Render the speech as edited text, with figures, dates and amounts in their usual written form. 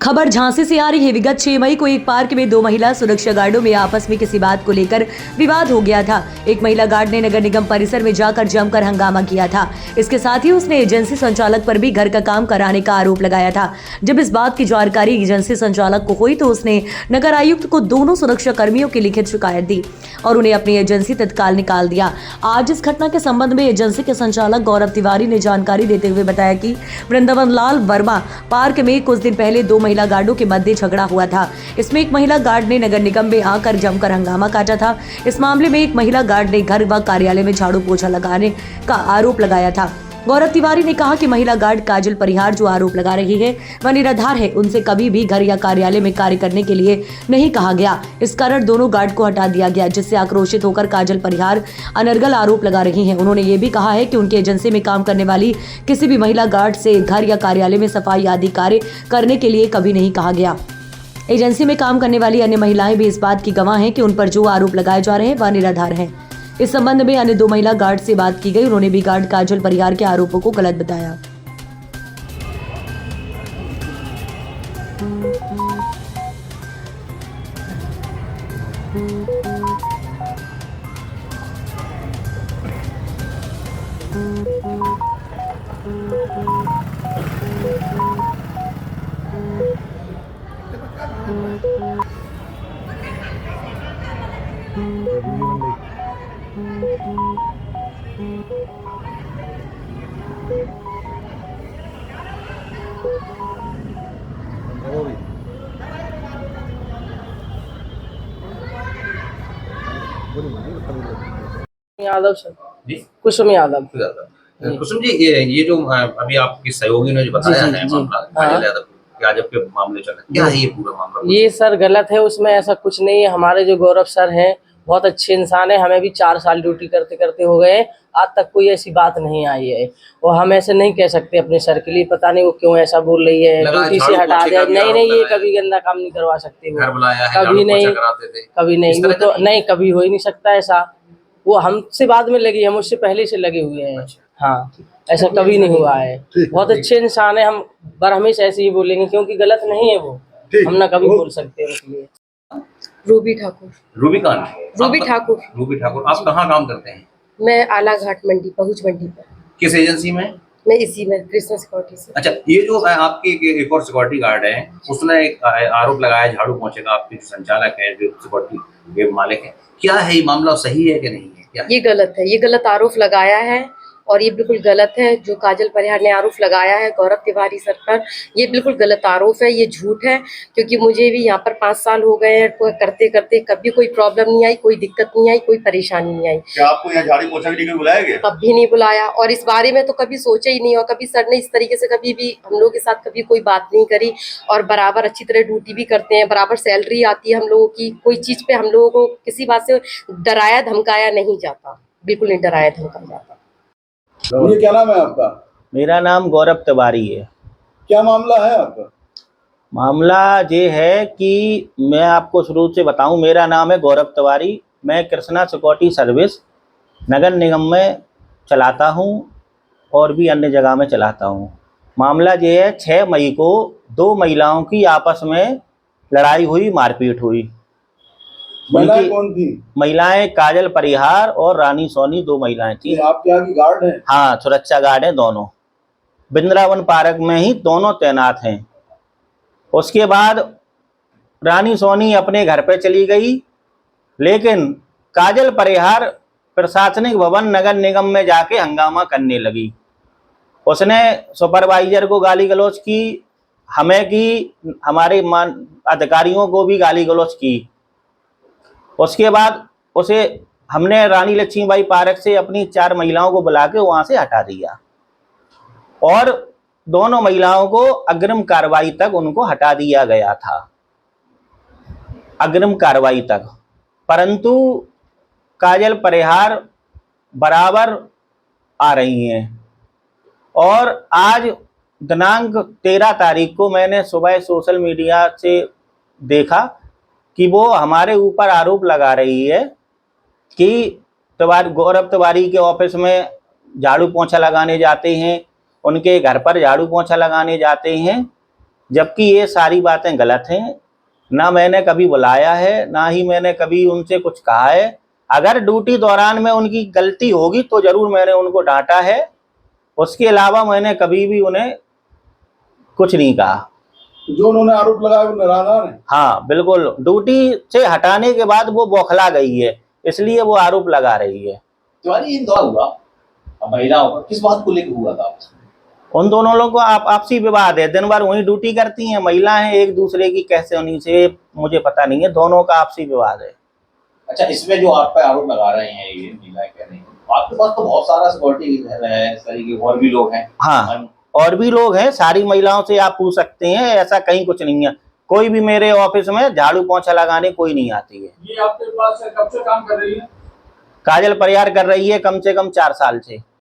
खबर झांसी से आ रही है। विगत 6 मई को एक पार्क में दो महिला सुरक्षा गार्डों में आपस में किसी बात को लेकर विवाद हो गया था। एक महिला गार्ड ने नगर निगम परिसर में जाकर जमकर हंगामा किया था। इसके साथ ही उसने एजेंसी संचालक पर भी घर का काम कराने का आरोप लगाया था। जब इस बात की जानकारी एजेंसी संचालक को हुई तो उसने नगर आयुक्त को दोनों सुरक्षा कर्मियों की लिखित शिकायत दी और उन्हें अपनी एजेंसी तत्काल निकाल दिया। आज इस घटना के संबंध में एजेंसी के संचालक गौरव तिवारी ने जानकारी देते हुए बताया कि वृंदावन लाल वर्मा पार्क में कुछ दिन पहले दो महिला गार्डों के मध्य झगड़ा हुआ था। इसमें एक महिला गार्ड ने नगर निगम में आकर जमकर हंगामा काटा था। इस मामले में एक महिला गार्ड ने घर व कार्यालय में झाड़ू पोछा लगाने का आरोप लगाया था। गौरव तिवारी ने कहा कि महिला गार्ड काजल परिहार जो आरोप लगा रही है वह निराधार है। उनसे कभी भी घर या कार्यालय में कार्य करने के लिए नहीं कहा गया। इस कारण दोनों गार्ड को हटा दिया गया, जिससे आक्रोशित होकर काजल परिहार अनर्गल आरोप लगा रही हैं। उन्होंने ये भी कहा है कि उनकी एजेंसी में काम करने वाली किसी भी महिला गार्ड से घर या कार्यालय में सफाई आदि कार्य करने के लिए कभी नहीं कहा गया। एजेंसी में काम करने वाली अन्य महिलाएं भी इस बात की गवाह हैं कि उन पर जो आरोप लगाए जा रहे हैं वह निराधार हैं। इस संबंध में अन्य दो महिला गार्ड से बात की गई। उन्होंने भी गार्ड काजल परिहार के आरोपों को गलत बताया। यादव सर जी कुसुम यादव। कुसुम जी, ये जो अभी आपकी सहयोगी ने जो बताया है मामला काजल यादव यादव के मामले चल रहे हैं, क्या है ये पूरा मामला? ये सर गलत है, उसमें ऐसा कुछ नहीं है। हमारे जो गौरव सर हैं बहुत अच्छे इंसान है। हमें भी 4 साल ड्यूटी करते करते हो गए, आज तक कोई ऐसी बात नहीं आई है। और हम ऐसे नहीं कह सकते अपने सर के लिए, पता नहीं वो क्यों ऐसा बोल रही है, ड्यूटी से हटा दिया। नहीं, ये कभी गंदा काम नहीं करवा सकते वो, घर बुलाया है, कभी नहीं, कराते थे कभी नहीं, वो तो नहीं, कभी हो ही नहीं सकता ऐसा। वो हमसे बाद में लगी है, मुझसे पहले से लगे हुए हैं। हाँ, ऐसा कभी नहीं हुआ है। बहुत अच्छे इंसान है, हम हमेशा ऐसे ही बोलेंगे क्योंकि गलत नहीं है वो, हम ना कभी बोल सकते हैं उसके लिए। रूबी ठाकुर। रूबी कौन? रूबी ठाकुर। रूबी ठाकुर, आप कहाँ काम करते हैं? मैं आला घाट मंडी, पहुंच मंडी पर। किस एजेंसी में? मैं इसी में कृष्णा सिक्योरिटी से। अच्छा, ये जो आपकी एक और सिक्योरिटी गार्ड है, उसने एक आरोप लगाया झाड़ू पोंछे का, आपके जो संचालक है, जो सिक्योरिटी के मालिक है, क्या है ये मामला, सही है कि नहीं है? क्या ये गलत है, ये गलत आरोप लगाया है और ये बिल्कुल गलत है। जो काजल परिहार ने आरोप लगाया है गौरव तिवारी सर पर, ये बिल्कुल गलत आरोप है, ये झूठ है। क्योंकि मुझे भी यहाँ पर 5 साल हो गए हैं करते करते, कभी कोई प्रॉब्लम नहीं आई, कोई दिक्कत नहीं आई, कोई परेशानी नहीं आई। क्या आपको यहाँ झाड़ू पोछा के लिए बुलाया गया? कभी नहीं बुलाया और इस बारे में तो कभी सोचा ही नहीं, और कभी सर ने इस तरीके से कभी भी हम लोग के साथ कभी कोई बात नहीं करी। और बराबर अच्छी तरह ड्यूटी भी करते हैं, बराबर सैलरी आती है हम लोगों की। कोई चीज़ पे हम लोगों को किसी बात से डराया धमकाया नहीं जाता, बिल्कुल नहीं डराया धमकाया जाता। ये क्या नाम है आपका? मेरा नाम गौरव तिवारी है। क्या मामला है आपका? मामला ये है कि मैं आपको शुरू से बताऊं, मेरा नाम है गौरव तिवारी। मैं कृष्णा सिक्योरिटी सर्विस नगर निगम में चलाता हूं और भी अन्य जगह में चलाता हूं। मामला ये है, 6 मई को 2 महिलाओं की आपस में लड़ाई हुई, मारपीट हुई। महिलाएं कौन थी? महिलाएं काजल परिहार और रानी सोनी, 2 महिलाएं थी। आपके यहाँ की गार्ड हैं? हाँ, सुरक्षा गार्ड हैं दोनों। वृंदावन पार्क में ही दोनों तैनात हैं। उसके बाद रानी सोनी अपने घर पे चली गई, लेकिन काजल परिहार प्रशासनिक भवन नगर निगम में जाके हंगामा करने लगी। उसने सुपरवाइजर को गाली गलौज की, हमें की, हमारे अधिकारियों को भी गाली गलौज की। उसके बाद उसे हमने रानी लक्ष्मीबाई पार्क से अपनी 4 महिलाओं को बुला के वहां से हटा दिया और दोनों महिलाओं को अग्रिम कार्रवाई तक उनको हटा दिया गया था, अग्रिम कार्रवाई तक। परंतु काजल परिहार बराबर आ रही हैं और आज दिनांक 13 तारीख को मैंने सुबह सोशल मीडिया से देखा कि वो हमारे ऊपर आरोप लगा रही है कि गौरव तिवारी के ऑफिस में झाड़ू पोंछा लगाने जाते हैं, उनके घर पर झाड़ू पोंछा लगाने जाते हैं जबकि ये सारी बातें गलत हैं। ना मैंने कभी बुलाया है, ना ही मैंने कभी उनसे कुछ कहा है। अगर ड्यूटी दौरान में उनकी गलती होगी तो जरूर मैंने उनको डांटा है, उसके अलावा मैंने कभी भी उन्हें कुछ नहीं कहा। जो उन्होंने आरोप लगाया वो निराधार है। हाँ बिल्कुल, ड्यूटी से हटाने के बाद वो बौखला गई है, इसलिए वो आरोप लगा रही है। तिवारी ये दौरा हुआ अब महिलाओं का किस बात को लेकर हुआ था आपस में? उन दोनों लोगों को आपसी विवाद है, दिन भर वही ड्यूटी करती हैं, महिला हैं, एक दूसरे की कैसे उन्हीं से मुझे पता नहीं है, दोनों का आपसी विवाद है। अच्छा, इसमें जो आप पे आरोप लगा रहे हैं ये महिलाएं कह रही हैं, आपके पास तो बहुत सारा सिक्योरिटी है, इस तरीके के और भी लोग हैं। हाँ, और भी लोग हैं, सारी महिलाओं से आप पूछ सकते हैं, ऐसा कहीं कुछ नहीं है। कोई भी मेरे ऑफिस में झाड़ू पोंछा लगाने कोई नहीं आती है। ये आपके पास कब से काम कर रही है? काजल परिहार कर रही है कम से कम 4 साल से।